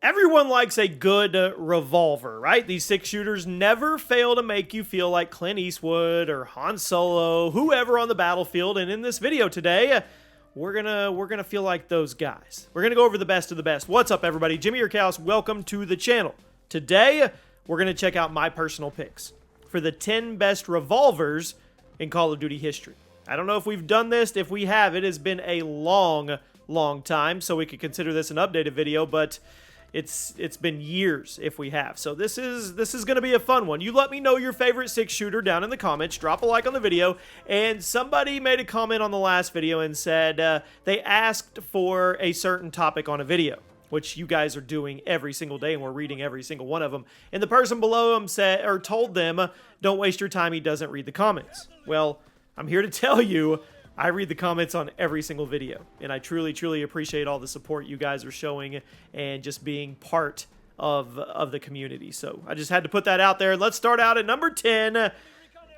Everyone likes a good revolver, right? These six shooters never fail to make you feel like Clint Eastwood or Han Solo, whoever on the battlefield. And in this video today, we're gonna feel like those guys. We're gonna go over the best of the best. What's up, everybody? Jimmy or Chaos, welcome to the channel. Today, we're gonna check out my personal picks for the 10 best revolvers in Call of Duty history. I don't know if we've done this. If we have, it has been a long time, so we could consider this an updated video, but it's been years if we have. So this is going to be a fun one. You let me know your favorite six shooter down in the comments. Drop a like on the video. And somebody made a comment on the last video and said they asked for a certain topic on a video, which you guys are doing every single day, and we're reading every single one of them. And the person below them said, or told them, don't waste your time, he doesn't read the comments. Well, I'm here to tell you, I read the comments on every single video, and I truly appreciate all the support you guys are showing and just being part of the community. So I just had to put that out there. Let's start out at number 10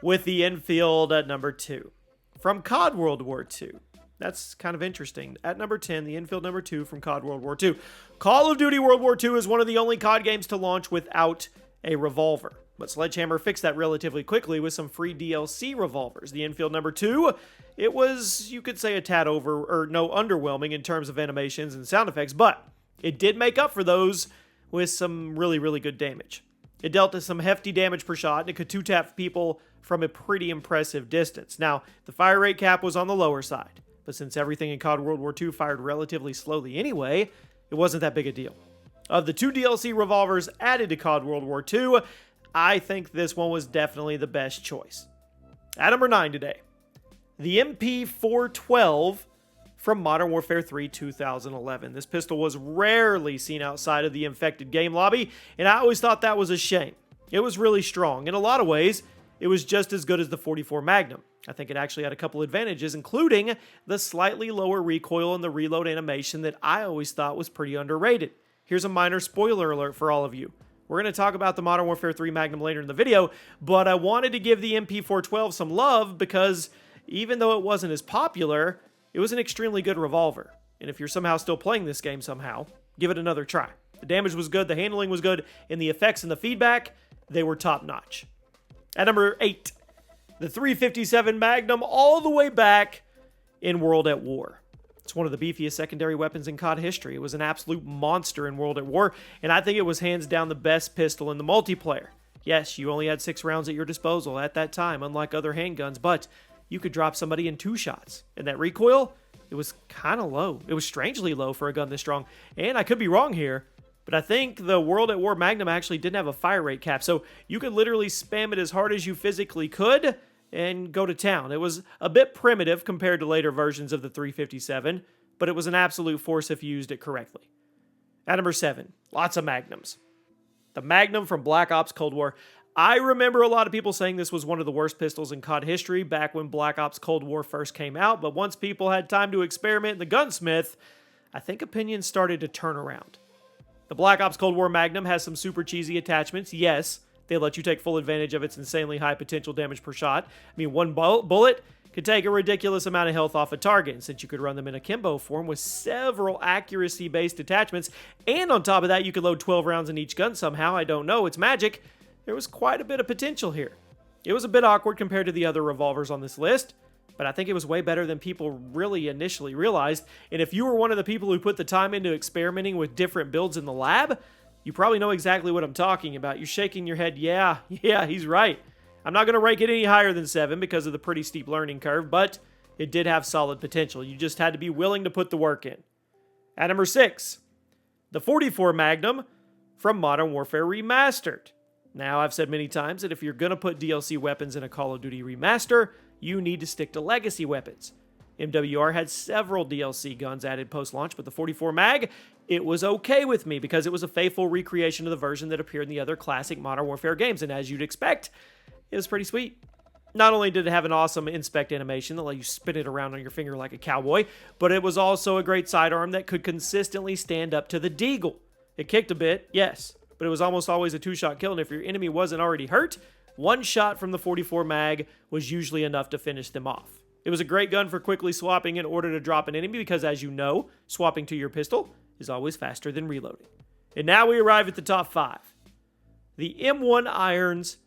with the Enfield at number 2 from COD World War II. That's kind of interesting. At number 10, the Enfield number 2 from COD World War II. Call of Duty World War II is one of the only COD games to launch without a revolver. But Sledgehammer fixed that relatively quickly with some free DLC revolvers. The Enfield number 2, it was, you could say, a tad underwhelming in terms of animations and sound effects, but it did make up for those with some really good damage. It dealt some hefty damage per shot, and it could two-tap people from a pretty impressive distance. Now, the fire rate cap was on the lower side, but since everything in COD World War II fired relatively slowly anyway, it wasn't that big a deal. Of the 2 DLC revolvers added to COD World War II, I think this one was definitely the best choice. At number 9 today, the MP412 from Modern Warfare 3 2011. This pistol was rarely seen outside of the infected game lobby, and I always thought that was a shame. It was really strong. In a lot of ways, it was just as good as the 44 Magnum. I think it actually had a couple advantages, including the slightly lower recoil and the reload animation that I always thought was pretty underrated. Here's a minor spoiler alert for all of you. We're going to talk about the Modern Warfare 3 Magnum later in the video, but I wanted to give the MP412 some love because even though it wasn't as popular, it was an extremely good revolver. And if you're somehow still playing this game somehow, give it another try. The damage was good, the handling was good, and the effects and the feedback, they were top-notch. At number 8, the 357 Magnum all the way back in World at War. It's one of the beefiest secondary weapons in COD history. It was an absolute monster in World at War, and I think it was hands down the best pistol in the multiplayer. Yes, you only had 6 rounds at your disposal at that time, unlike other handguns, but you could drop somebody in 2 shots. And that recoil, it was kind of low. It was strangely low for a gun this strong. And I could be wrong here, but I think the World at War Magnum actually didn't have a fire rate cap, so you could literally spam it as hard as you physically could and go to town. It was a bit primitive compared to later versions of the 357, but it was an absolute force if you used it correctly. At number 7, lots of Magnums. The Magnum from Black Ops Cold War. I remember a lot of people saying this was one of the worst pistols in COD history back when Black Ops Cold War first came out, but once people had time to experiment in the gunsmith, I think opinions started to turn around. The Black Ops Cold War Magnum has some super cheesy attachments, yes. They let you take full advantage of its insanely high potential damage per shot. I mean, one bullet could take a ridiculous amount of health off a target, and since you could run them in akimbo form with several accuracy-based attachments, and on top of that, you could load 12 rounds in each gun somehow, I don't know, it's magic, there was quite a bit of potential here. It was a bit awkward compared to the other revolvers on this list, but I think it was way better than people really initially realized, and if you were one of the people who put the time into experimenting with different builds in the lab, you probably know exactly what I'm talking about. You're shaking your head, yeah, he's right. I'm not going to rank it any higher than 7 because of the pretty steep learning curve, but it did have solid potential. You just had to be willing to put the work in. At number 6, the 44 Magnum from Modern Warfare Remastered. Now, I've said many times that if you're going to put DLC weapons in a Call of Duty remaster, you need to stick to legacy weapons. MWR had several DLC guns added post-launch, but the 44 Mag, it was okay with me because it was a faithful recreation of the version that appeared in the other classic Modern Warfare games, and as you'd expect, it was pretty sweet. Not only did it have an awesome inspect animation that let you spin it around on your finger like a cowboy, but it was also a great sidearm that could consistently stand up to the deagle. It kicked a bit, yes, but it was almost always a 2-shot kill, and if your enemy wasn't already hurt, 1 shot from the 44 Mag was usually enough to finish them off. It was a great gun for quickly swapping in order to drop an enemy because, as you know, swapping to your pistol is always faster than reloading. And now we arrive at the top 5. The M1 irons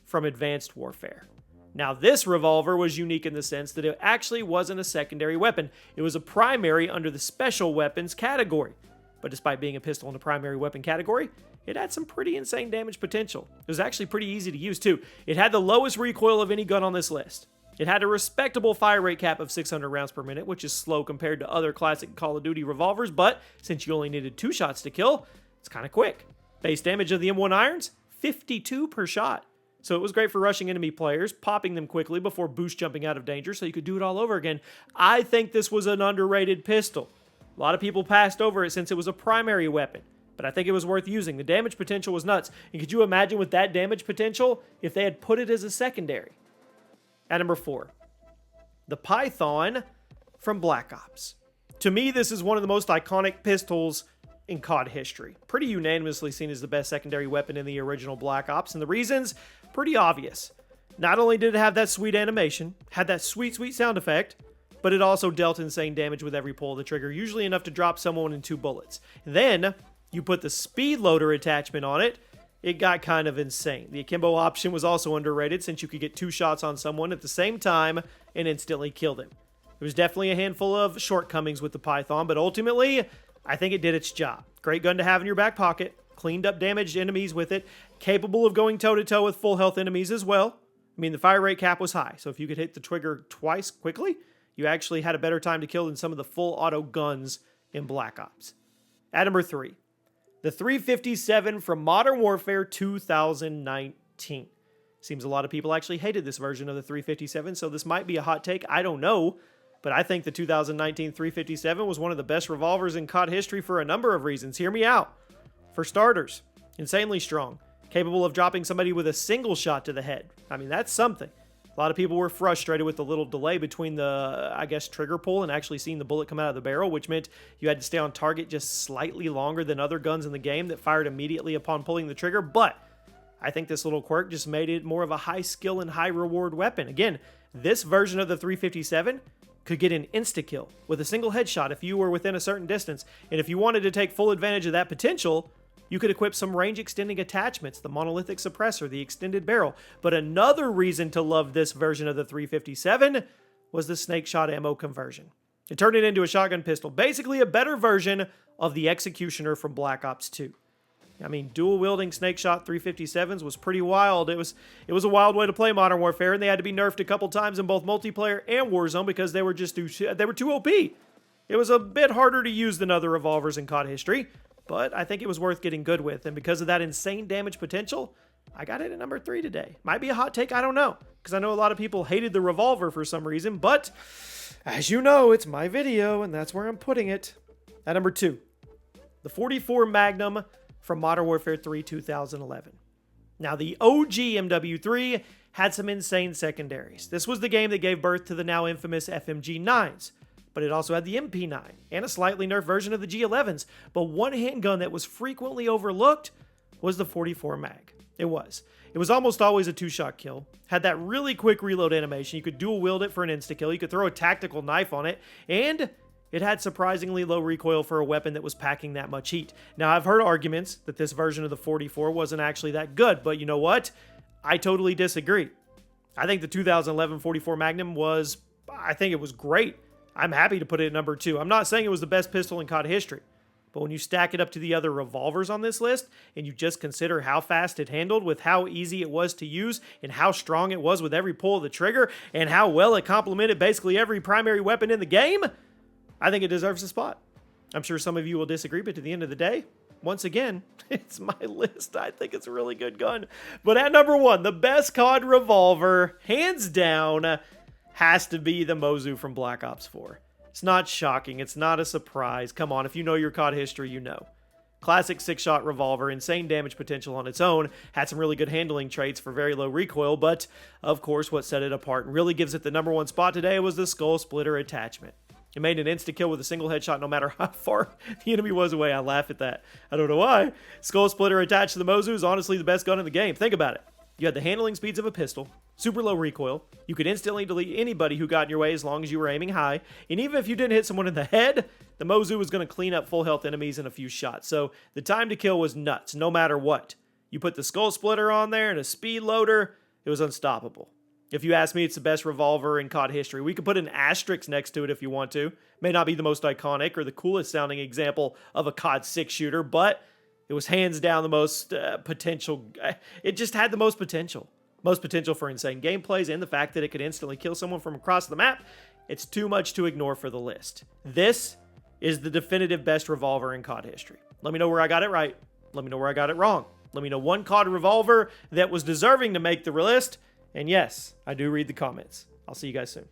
from Advanced Warfare. Now, this revolver was unique in the sense that it actually wasn't a secondary weapon. It was a primary under the special weapons category. But despite being a pistol in the primary weapon category, it had some pretty insane damage potential. It was actually pretty easy to use too. It had the lowest recoil of any gun on this list. It had a respectable fire rate cap of 600 rounds per minute, which is slow compared to other classic Call of Duty revolvers, but since you only needed 2 shots to kill, it's kind of quick. Base damage of the M1 irons, 52 per shot. So it was great for rushing enemy players, popping them quickly before boost jumping out of danger so you could do it all over again. I think this was an underrated pistol. A lot of people passed over it since it was a primary weapon, but I think it was worth using. The damage potential was nuts. And could you imagine with that damage potential if they had put it as a secondary? At number 4, the Python from Black Ops. To me, this is one of the most iconic pistols in COD history. Pretty unanimously seen as the best secondary weapon in the original Black Ops, and the reasons, pretty obvious. Not only did it have that sweet animation, had that sweet, sweet sound effect, but it also dealt insane damage with every pull of the trigger, usually enough to drop someone in 2 bullets. Then, you put the speed loader attachment on it, it got kind of insane. The akimbo option was also underrated since you could get 2 shots on someone at the same time and instantly kill them. There was definitely a handful of shortcomings with the Python, but ultimately, I think it did its job. Great gun to have in your back pocket, cleaned up damaged enemies with it, capable of going toe-to-toe with full health enemies as well. I mean, the fire rate cap was high, so if you could hit the trigger twice quickly, you actually had a better time to kill than some of the full auto guns in Black Ops. At number 3, the 357 from Modern Warfare 2019. Seems a lot of people actually hated this version of the 357, so this might be a hot take, I don't know. But I think the 2019 357 was one of the best revolvers in COD history for a number of reasons. Hear me out. For starters, insanely strong. Capable of dropping somebody with a single shot to the head. I mean, that's something. A lot of people were frustrated with the little delay between the, trigger pull and actually seeing the bullet come out of the barrel, which meant you had to stay on target just slightly longer than other guns in the game that fired immediately upon pulling the trigger. But I think this little quirk just made it more of a high skill and high reward weapon. Again, this version of the 357 could get an insta-kill with a single headshot if you were within a certain distance. And if you wanted to take full advantage of that potential, you could equip some range-extending attachments, the monolithic suppressor, the extended barrel. But another reason to love this version of the 357 was the snake shot ammo conversion. It turned it into a shotgun pistol, basically a better version of the Executioner from Black Ops 2. I mean, dual-wielding snake shot 357s was pretty wild. It was a wild way to play Modern Warfare, and they had to be nerfed a couple times in both multiplayer and Warzone because they were too OP. It was a bit harder to use than other revolvers in COD history, but I think it was worth getting good with, and because of that insane damage potential, I got it at number 3 today. Might be a hot take, I don't know, because I know a lot of people hated the revolver for some reason, but as you know, it's my video, and that's where I'm putting it. At number 2, the 44 Magnum from Modern Warfare 3 2011. Now, the OG MW3 had some insane secondaries. This was the game that gave birth to the now infamous FMG9s, but it also had the MP9 and a slightly nerfed version of the G11s. But one handgun that was frequently overlooked was the 44 Mag. It was almost always a 2-shot kill, had that really quick reload animation, you could dual wield it for an insta-kill, you could throw a tactical knife on it, and it had surprisingly low recoil for a weapon that was packing that much heat. Now, I've heard arguments that this version of the 44 wasn't actually that good, but you know what? I totally disagree. I think the 2011 44 Magnum was great. I'm happy to put it at number 2. I'm not saying it was the best pistol in COD history, but when you stack it up to the other revolvers on this list, and you just consider how fast it handled with how easy it was to use, and how strong it was with every pull of the trigger, and how well it complemented basically every primary weapon in the game, I think it deserves a spot. I'm sure some of you will disagree, but at the end of the day, once again, it's my list. I think it's a really good gun. But at number 1, the best COD revolver, hands down, has to be the Mozu from Black Ops 4. It's not shocking. It's not a surprise. Come on, if you know your COD history, you know. Classic 6-shot revolver, insane damage potential on its own, had some really good handling traits for very low recoil, but of course what set it apart and really gives it the number 1 spot today was the skull splitter attachment. It made an insta-kill with a single headshot no matter how far the enemy was away. I laugh at that. I don't know why. Skull splitter attached to the Mozu is honestly the best gun in the game. Think about it. You had the handling speeds of a pistol, super low recoil. You could instantly delete anybody who got in your way as long as you were aiming high. And even if you didn't hit someone in the head, the Mozu was going to clean up full health enemies in a few shots. So the time to kill was nuts, no matter what. You put the skull splitter on there and a speed loader, it was unstoppable. If you ask me, it's the best revolver in COD history. We could put an asterisk next to it if you want to. May not be the most iconic or the coolest sounding example of a COD 6 shooter, but it was hands down the most potential. It just had the most potential. Most potential for insane gameplays, and the fact that it could instantly kill someone from across the map. It's too much to ignore for the list. This is the definitive best revolver in COD history. Let me know where I got it right. Let me know where I got it wrong. Let me know one COD revolver that was deserving to make the list. And yes, I do read the comments. I'll see you guys soon.